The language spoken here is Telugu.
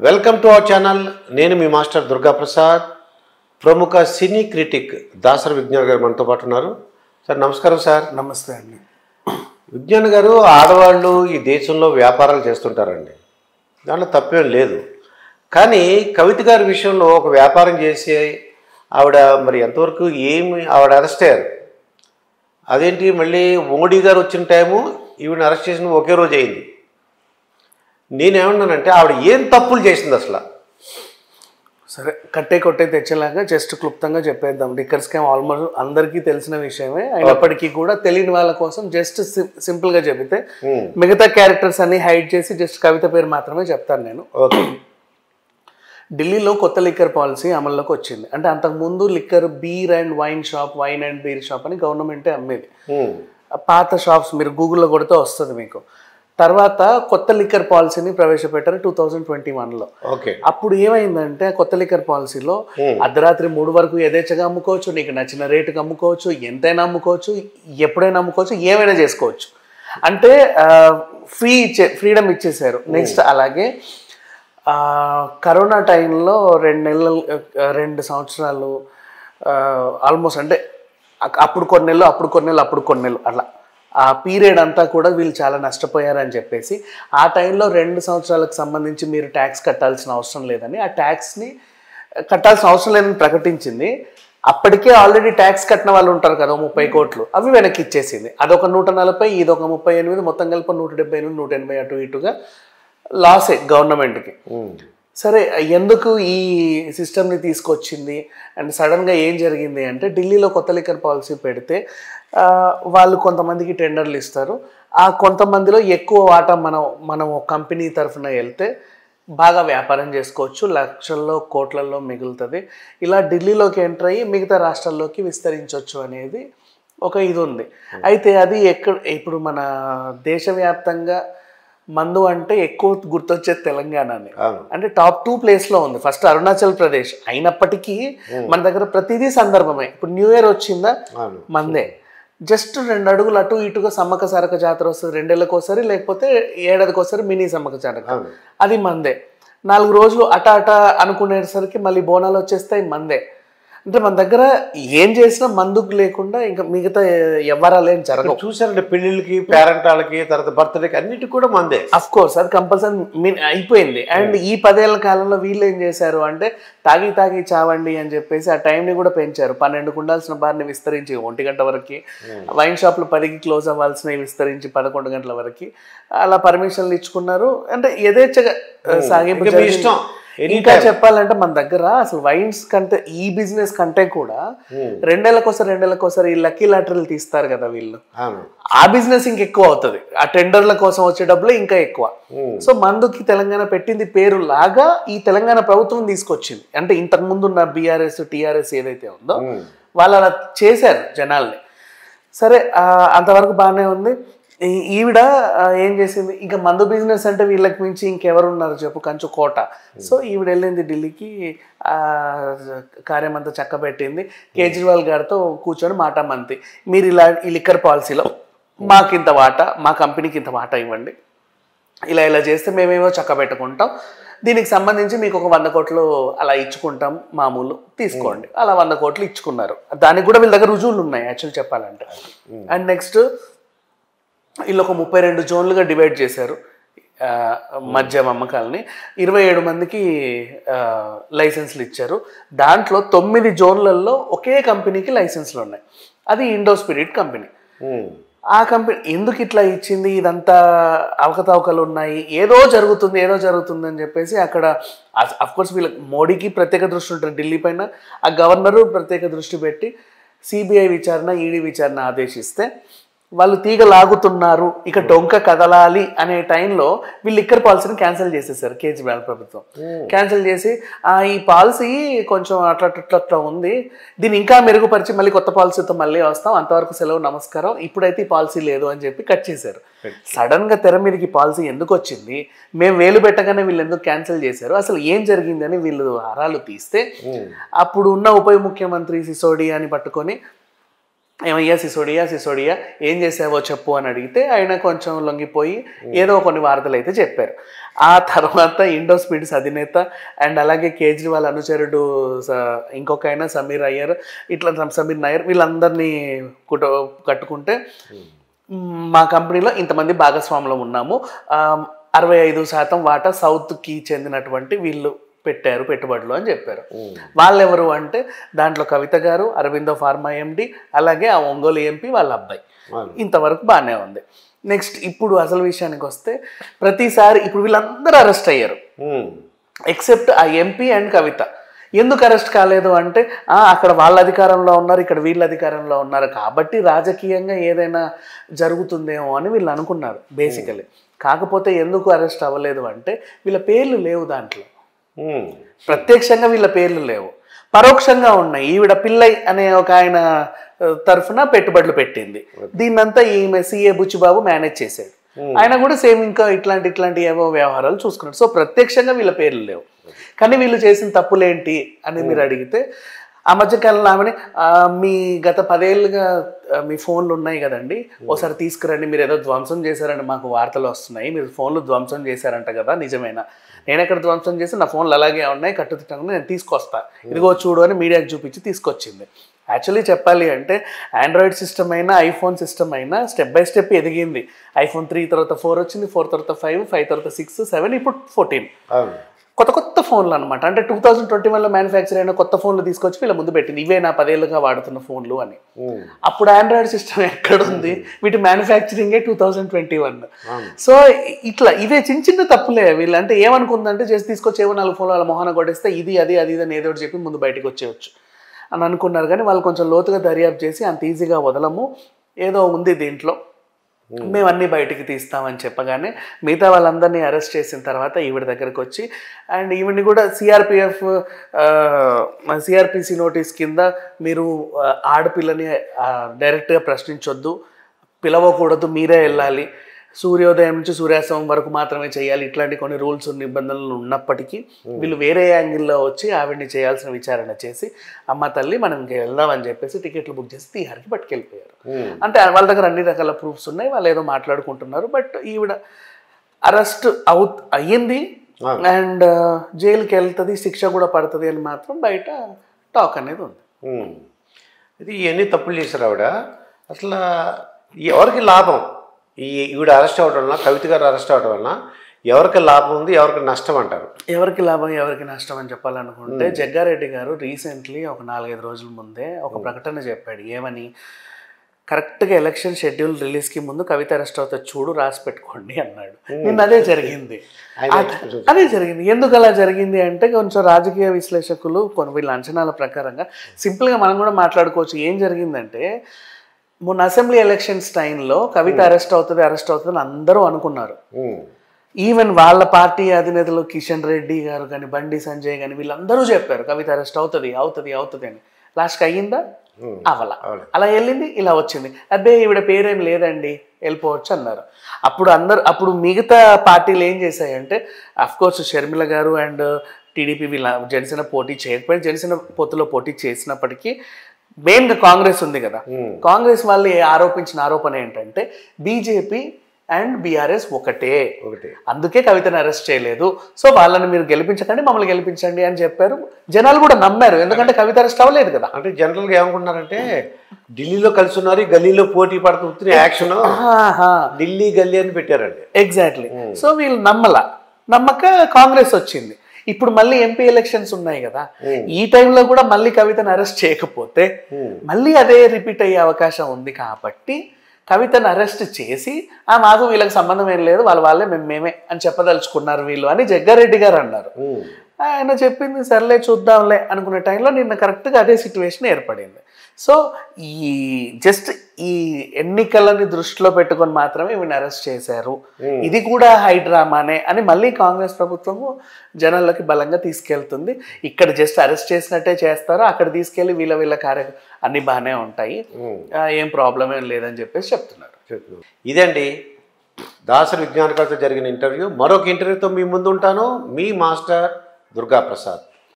Welcome to our channel. నేను మీ మాస్టర్ దుర్గా ప్రసాద్. ప్రముఖ సినీ క్రిటిక్ దాసరి విజ్ఞాన్ గారు మనతో పాటు ఉన్నారు. సార్ నమస్కారం. సార్ నమస్తే అండి. విజ్ఞాన్ గారు, ఆడవాళ్ళు ఈ దేశంలో వ్యాపారాలు చేస్తుంటారండి, దాంట్లో తప్పేం లేదు. కానీ కవిత గారి విషయంలో ఒక వ్యాపారం చేసి ఆవిడ మరి ఎంతవరకు ఆవిడ అరెస్ట్ అయ్యారు. అదేంటి, మళ్ళీ మోడీ గారు వచ్చిన టైము ఈవిడ అరెస్ట్ చేసిన ఒకే రోజు అయింది. నేనేమన్నానంటే ఆవిడ ఏం తప్పులు చేసింది అసలు? సరే, కట్టే కొట్టే తెచ్చేలాగా జస్ట్ క్లుప్తంగా చెప్పేద్దాం. లిక్కర్ స్కామ్ ఆల్మోస్ట్ అందరికీ తెలిసిన విషయమే అయినప్పటికీ కూడా తెలియని వాళ్ళ కోసం జస్ట్ సింపుల్గా చెబితే మిగతా క్యారెక్టర్స్ అన్ని హైడ్ చేసి జస్ట్ కవిత పేరు మాత్రమే చెప్తాను నేను. ఢిల్లీలో కొత్త లిక్కర్ పాలసీ అమల్లోకి వచ్చింది. అంటే అంతకుముందు liquor beer and wine shop, wine and beer shop అని గవర్నమెంటే అమ్మేది. పాత షాప్స్ మీరు గూగుల్లో కొడితే వస్తుంది మీకు. తర్వాత కొత్త లిక్కర్ పాలసీని ప్రవేశపెట్టారు 2021లో. అప్పుడు ఏమైందంటే కొత్త లిక్కర్ పాలసీలో అర్ధరాత్రి 3 వరకు యథేచ్ఛగా అమ్ముకోవచ్చు, నీకు నచ్చిన రేటుకి అమ్ముకోవచ్చు, ఎంతైనా అమ్ముకోవచ్చు, ఎప్పుడైనా అమ్ముకోవచ్చు, ఏమైనా చేసుకోవచ్చు. అంటే ఫ్రీడమ్ ఇచ్చేసారు. నెక్స్ట్ అలాగే కరోనా టైంలో 2 సంవత్సరాలు ఆల్మోస్ట్, అంటే అప్పుడు కొన్ని నెలలు అట్లా ఆ పీరియడ్ అంతా కూడా వీళ్ళు చాలా నష్టపోయారని చెప్పేసి ఆ టైంలో 2 సంవత్సరాలకు సంబంధించి మీరు ట్యాక్స్ కట్టాల్సిన అవసరం లేదని, ఆ ట్యాక్స్ని కట్టాల్సిన అవసరం లేదని ప్రకటించింది. అప్పటికే ఆల్రెడీ ట్యాక్స్ కట్టిన వాళ్ళు ఉంటారు కదా 30 కోట్లు, అవి వెనక్కి ఇచ్చేసింది. అదొక 140, ఇదొక 38, మొత్తం కలిపి 178, 180 అటు ఇటుగా లాసే గవర్నమెంట్కి. సరే, ఎందుకు ఈ సిస్టమ్ని తీసుకొచ్చింది అండ్ సడన్గా ఏం జరిగింది అంటే, ఢిల్లీలో కొత్త లిక్కర్ పాలసీ పెడితే వాళ్ళు కొంతమందికి టెండర్లు ఇస్తారు. ఆ కొంతమందిలో ఎక్కువ వాటా మనం కంపెనీ తరఫున వెళ్తే బాగా వ్యాపారం చేసుకోవచ్చు, లక్షల్లో కోట్లలో మిగులుతుంది. ఇలా ఢిల్లీలోకి ఎంటర్ అయ్యి మిగతా రాష్ట్రాల్లోకి విస్తరించవచ్చు అనేది ఒక ఇది ఉంది. అయితే అది ఇప్పుడు మన దేశవ్యాప్తంగా మందు అంటే ఎక్కువ గుర్తొచ్చేది తెలంగాణనే. అంటే టాప్ 2 ప్లేస్లో ఉంది. ఫస్ట్ అరుణాచల్ ప్రదేశ్. అయినప్పటికీ మన దగ్గర ప్రతిదీ సందర్భమే. ఇప్పుడు న్యూ ఇయర్ వచ్చిందా, మందే. జస్ట్ 2 అడుగులు అటు ఇటుగా సమ్మక్క సారక జాతర వస్తుంది, 2 ఏళ్ళకోసారి, లేకపోతే ఏడాదికోసారి మినీ సమ్మక్క సారక, అది మందే. 4 రోజులు అట అనుకునేసరికి మళ్ళీ బోనాలు వచ్చేస్తాయి, మందే. అంటే మన దగ్గర ఏం చేసినా మందుకు లేకుండా ఇంకా మిగతా ఎవరాలు ఏం జరగవు. చూసారంటే పెళ్ళిళ్ళకి, పేరెంటాలకి, తర్వాత బర్త్డేకి అన్నిటికీ కూడా మందే. అఫ్ కోర్స్ అది కంపల్సరీ అయిపోయింది. అండ్ ఈ 10 ఏళ్ల కాలంలో వీళ్ళు ఏం చేశారు అంటే తాగి చావండి అని చెప్పేసి ఆ టైంని కూడా పెంచారు. 12కు ఉండాల్సిన బార్ని విస్తరించి 1 గంట వరకు, వైన్ షాప్లు 10కి క్లోజ్ అవ్వాల్సినవి విస్తరించి 11 గంటల వరకు అలా పర్మిషన్లు ఇచ్చుకున్నారు. అంటే యథేచ్ఛగా సాగింపు. ఇష్టం. ఇంకా చెప్పాలంటే మన దగ్గర అసలు వైన్స్ కంటే, ఈ బిజినెస్ కంటే కూడా 2 ఏళ్ళకోసారి ఈ లక్కీ లాటరీలు తీస్తారు కదా వీళ్ళు, ఆ బిజినెస్ ఇంకెక్కువ అవుతుంది. ఆ టెండర్ల కోసం వచ్చే డబ్బులు ఇంకా ఎక్కువ. సో మందుకి తెలంగాణ పెట్టింది పేరు లాగా ఈ తెలంగాణ ప్రభుత్వం తీసుకొచ్చింది. అంటే ఇంతకుముందు ఉన్న బీఆర్ఎస్, టీఆర్ఎస్ ఏదైతే ఉందో వాళ్ళు అలా చేశారు జనాల్ని. సరే, అంతవరకు బాగానే ఉంది. ఈవిడ ఏం చేసింది, ఇంకా మందు బిజినెస్ అంటే వీళ్ళకి మించి ఇంకెవరు ఉన్నారు చెప్పు, కంచు కోట. సో ఈవిడ వెళ్ళింది ఢిల్లీకి, కార్యం అంతా చక్కబెట్టింది. కేజ్రీవాల్ గారితో కూర్చొని మాట మంతి, మీరు ఇలా ఈ లిక్కర్ పాలసీలో మాకింత వాటా, మా కంపెనీకి ఇంత వాటా ఇవ్వండి, ఇలా చేస్తే మేమేమో చక్కబెట్టుకుంటాం, దీనికి సంబంధించి మీకు ఒక 100 కోట్లు అలా ఇచ్చుకుంటాం, మామూలు తీసుకోండి. అలా 100 కోట్లు ఇచ్చుకున్నారు. దానికి కూడా వీళ్ళ దగ్గర రుజువులు ఉన్నాయి యాక్చువల్ చెప్పాలంటే. అండ్ నెక్స్ట్ వీళ్ళు ఒక 32 జోన్లుగా డివైడ్ చేశారు మద్యం అమ్మకాలని. 27 మందికి లైసెన్స్లు ఇచ్చారు. దాంట్లో 9 జోన్లలో ఒకే కంపెనీకి లైసెన్స్లు ఉన్నాయి. అది ఇండో స్పిరిట్ కంపెనీ. ఆ కంపెనీ ఎందుకు ఇట్లా ఇచ్చింది, ఇదంతా అవకతవకలు ఉన్నాయి, ఏదో జరుగుతుంది అని చెప్పేసి అక్కడ అఫ్కోర్స్ వీళ్ళకి మోడీకి ప్రత్యేక దృష్టి ఉంటుంది ఢిల్లీ పైన. ఆ గవర్నరు ప్రత్యేక దృష్టి పెట్టి సిబిఐ విచారణ, ఈడీ విచారణ ఆదేశిస్తే వాళ్ళు తీగ లాగుతున్నారు, ఇక డొంక కదలాలి అనే టైంలో వీళ్ళు లిక్కర్ పాలసీని క్యాన్సిల్ చేసేసారు కేజ్రీవాల్ ప్రభుత్వం. క్యాన్సిల్ చేసి ఈ పాలసీ కొంచెం అట్లా ఉంది, దీన్ని ఇంకా మెరుగుపరిచి మళ్ళీ కొత్త పాలసీతో మళ్ళీ వస్తాం, అంతవరకు సెలవు నమస్కారం, ఇప్పుడైతే ఈ పాలసీ లేదు అని చెప్పి కట్ చేశారు. సడన్గా తెర మీదకి పాలసీ ఎందుకు వచ్చింది, మేము వేలు పెట్టగానే వీళ్ళు ఎందుకు క్యాన్సిల్ చేశారు, అసలు ఏం జరిగిందని వీళ్ళు ఆరాలు తీస్తే అప్పుడు ఉన్న ఉప ముఖ్యమంత్రి సిసోడియాని పట్టుకొని ఏమయ్యా సిసోడియా ఏం చేసావో చెప్పు అని అడిగితే ఆయన కొంచెం లొంగిపోయి ఏదో కొన్ని వార్తలు అయితే చెప్పారు. ఆ తర్వాత ఇండోస్పీడ్స్ అధినేత అండ్ అలాగే కేజ్రీవాల్ అనుచరుడు ఇంకొక ఆయన సమీర్ నాయర్ వీళ్ళందరినీ కట్టుకుంటే మా కంపెనీలో ఇంతమంది భాగస్వాములు ఉన్నాము, 65% వాటా సౌత్కి చెందినటువంటి వీళ్ళు పెట్టారు పెట్టుబడులు అని చెప్పారు. వాళ్ళెవరు అంటే దాంట్లో కవిత గారు, అరవిందో ఫార్మా ఎండి, అలాగే ఆ ఒంగోలు ఎంపీ వాళ్ళ అబ్బాయి. ఇంతవరకు బాగానే ఉంది. నెక్స్ట్ ఇప్పుడు అసలు విషయానికి వస్తే ప్రతిసారి ఇప్పుడు వీళ్ళందరూ అరెస్ట్ అయ్యారు ఎక్సెప్ట్ ఆ ఎంపీ అండ్ కవిత. ఎందుకు అరెస్ట్ కాలేదు అంటే అక్కడ వాళ్ళ అధికారంలో ఉన్నారు, ఇక్కడ వీళ్ళ అధికారంలో ఉన్నారు కాబట్టి రాజకీయంగా ఏదైనా జరుగుతుందేమో అని వీళ్ళు అనుకున్నారు బేసికలీ. కాకపోతే ఎందుకు అరెస్ట్ అవ్వలేదు అంటే వీళ్ళ పేర్లు లేవు దాంట్లో. ప్రత్యక్షంగా వీళ్ళ పేర్లు లేవు, పరోక్షంగా ఉన్నాయి. ఈవిడ పిల్లై అనే ఒక ఆయన తరఫున పెట్టుబడులు పెట్టింది, దీన్నంతా ఈమె సిఏ బుచ్చిబాబు మేనేజ్ చేశాడు. ఆయన కూడా సేమ్ ఇంకా ఇట్లాంటి ఏవో వ్యవహారాలు చూసుకున్నాడు. సో ప్రత్యక్షంగా వీళ్ళ పేర్లు లేవు. కానీ వీళ్ళు చేసిన తప్పులేంటి అని మీరు అడిగితే ఆ మధ్యకాలంలో ఆమెని మీ గత 10 ఏళ్ళుగా మీ ఫోన్లు ఉన్నాయి కదండి, ఒకసారి తీసుకురండి, మీరు ఏదో ధ్వంసం చేశారని మాకు వార్తలు వస్తున్నాయి, మీరు ఫోన్లు ధ్వంసం చేశారంట కదా, నిజమేనా? నేను ఎక్కడ ధ్వంసం చేసి నా ఫోన్లు అలాగే ఉన్నాయి కట్టుదిట్టంగా నేను తీసుకొస్తా, ఇదిగో చూడు అని మీడియాకి చూపించి తీసుకొచ్చింది. యాక్చువల్లీ చెప్పాలి అంటే ఆండ్రాయిడ్ సిస్టమ్ అయినా ఐఫోన్ సిస్టమ్ అయినా స్టెప్ బై స్టెప్ ఎదిగింది. iPhone 3 తర్వాత 4 వచ్చింది, 4 తర్వాత 5 తర్వాత 6, 7, ఇప్పుడు 14. కొత్త ఫోన్లు అనమాట. అంటే 2021లో మ్యానుఫ్యాక్చర్ అయిన కొత్త ఫోన్లు తీసుకొచ్చి వీళ్ళ ముందు పెట్టింది, ఇవే నా 10 ఏళ్ళుగా వాడుతున్న ఫోన్లు అని. అప్పుడు ఆండ్రాయిడ్ సిస్టమ్ ఎక్కడుంది, వీటి మ్యానుఫ్యాక్చరింగే 2021. సో ఇట్లా ఇవే చిన్న తప్పులే. వీళ్ళు అంటే ఏమనుకుందంటే చేసి తీసుకొచ్చి ఏవో 4 ఫోన్లు వాళ్ళ మొహాన కొట్టేస్తే ఇది అని ఏదో ఒకటి చెప్పి ముందు బయటకు వచ్చేయచ్చు అని అనుకున్నారు. కానీ వాళ్ళు కొంచెం లోతుగా దర్యాప్తు చేసి అంత ఈజీగా వదలము, ఏదో ఉంది దీంట్లో, మేము అన్నీ బయటికి తీస్తామని చెప్పగానే మిగతా వాళ్ళందరినీ అరెస్ట్ చేసిన తర్వాత ఈవిడ దగ్గరకు వచ్చి అండ్ ఈవిడ్ని కూడా సిఆర్పిసి నోటీస్ కింద మీరు ఆడపిల్లని డైరెక్ట్గా ప్రశ్నించొద్దు, పిలవకూడదు, మీరే వెళ్ళాలి, సూర్యోదయం నుంచి సూర్యాస్తమం వరకు మాత్రమే చేయాలి, ఇట్లాంటి కొన్ని రూల్స్ నిబంధనలు ఉన్నప్పటికీ వీళ్ళు వేరే యాంగిల్లో వచ్చి ఆవిడ్ని చేయాల్సిన విచారణ చేసి అమ్మ తల్లి మనం వెళ్దామని చెప్పేసి టికెట్లు బుక్ చేసి తీహార్కి పట్టుకెళ్ళిపోయారు. అంటే వాళ్ళ దగ్గర అన్ని రకాల ప్రూఫ్స్ ఉన్నాయి, వాళ్ళు ఏదో మాట్లాడుకుంటున్నారు. బట్ ఈవిడ అరెస్ట్ అయ్యింది అండ్ జైలుకి వెళ్తుంది, శిక్ష కూడా పడుతుంది అని మాత్రం బయట టాక్ అనేది ఉంది. ఇది ఎన్ని తప్పులు చేశారు ఆవిడ, అసలు ఎవరికి లాభం? ఈవిడ అరెస్ట్ అవ్వడం వలన, కవిత గారు అరెస్ట్ అవ్వడం వలన ఎవరికి లాభం ఉంది, ఎవరికి నష్టం అంటారు? ఎవరికి లాభం ఎవరికి నష్టం అని చెప్పాలనుకుంటే జగ్గారెడ్డి గారు రీసెంట్లీ ఒక 4-5 రోజుల ముందే ఒక ప్రకటన చెప్పాడు. ఏమని? కరెక్ట్గా ఎలక్షన్ షెడ్యూల్ రిలీజ్కి ముందు కవిత అరెస్ట్ అవుతుంది చూడు, రాసి పెట్టుకోండి అన్నాడు. నిన్న అదే జరిగింది. ఎందుకు అలా జరిగింది అంటే కొంచెం రాజకీయ విశ్లేషకులు వీళ్ళ అంచనాల ప్రకారంగా సింపుల్గా మనం కూడా మాట్లాడుకోవచ్చు. ఏం జరిగిందంటే మొన్న అసెంబ్లీ ఎలక్షన్స్ టైంలో కవిత అరెస్ట్ అవుతుంది అని అందరూ అనుకున్నారు. ఈవెన్ వాళ్ళ పార్టీ అధినేతలు కిషన్ రెడ్డి గారు కానీ, బండి సంజయ్ కానీ వీళ్ళందరూ చెప్పారు కవిత అరెస్ట్ అవుతుంది అని. లాస్ట్కి అయ్యిందా? అవల. అలా వెళ్ళింది, ఇలా వచ్చింది. అబ్బే ఈవిడ పేరేం లేదండి, వెళ్ళిపోవచ్చు అన్నారు. అప్పుడు మిగతా పార్టీలు ఏం చేశాయంటే అఫ్కోర్స్ షర్మిల గారు అండ్ టీడీపీ వీళ్ళ జనసేన పోటీ చేయకపోయినా జనసేన పొత్తులో పోటీ చేసినప్పటికీ మెయిన్గా కాంగ్రెస్ ఉంది కదా, కాంగ్రెస్ వాళ్ళు ఆరోపించిన ఆరోపణ ఏంటంటే బీజేపీ అండ్ బీఆర్ఎస్ ఒకటే, అందుకే కవితను అరెస్ట్ చేయలేదు, సో వాళ్ళని మీరు గెలిపించకండి, మమ్మల్ని గెలిపించండి అని చెప్పారు. జనాలు కూడా నమ్మారు, ఎందుకంటే కవిత అరెస్ట్ అవ్వలేదు కదా. అంటే జనరల్గా ఏమనుకుంటున్నారంటే ఢిల్లీలో కలిసి ఉన్నారు, గల్లీలో పోటీ పడుతున్న యాక్షన్ ఢిల్లీ గల్లీ అని పెట్టారండి. ఎగ్జాక్ట్లీ. సో వీళ్ళు నమ్మక కాంగ్రెస్ వచ్చింది. ఇప్పుడు మళ్ళీ ఎంపీ ఎలక్షన్స్ ఉన్నాయి కదా, ఈ టైంలో కూడా మళ్ళీ కవితను అరెస్ట్ చేయకపోతే మళ్ళీ అదే రిపీట్ అయ్యే అవకాశం ఉంది. కాబట్టి కవితను అరెస్ట్ చేసి మాకు వీళ్ళకి సంబంధం ఏం లేదు, వాళ్ళే మేమే అని చెప్పదలుచుకున్నారు వీళ్ళు అని జగ్గారెడ్డి గారు అన్నారు. ఆయన చెప్పింది సర్లే చూద్దాంలే అనుకునే టైంలో నిన్న కరెక్ట్గా అదే సిచ్యువేషన్ ఏర్పడింది. సో జస్ట్ ఈ ఎన్నికలని దృష్టిలో పెట్టుకొని మాత్రమే వీళ్ళని అరెస్ట్ చేశారు, ఇది కూడా హై డ్రామానే అని మళ్ళీ కాంగ్రెస్ ప్రభుత్వము జనాల్లోకి బలంగా తీసుకెళ్తుంది. ఇక్కడ జస్ట్ అరెస్ట్ చేసినట్టే చేస్తారు, అక్కడ తీసుకెళ్లి వీళ్ళ అన్ని బాగానే ఉంటాయి, ఏం ప్రాబ్లం ఏం లేదని చెప్పేసి చెప్తున్నారు. ఇదండి దాసరి విజ్ఞాన కవిత జరిగిన ఇంటర్వ్యూ. మరొక ఇంటర్వ్యూతో మీ ముందు ఉంటాను. మీ మాస్టర్ దుర్గా ప్రసాద్.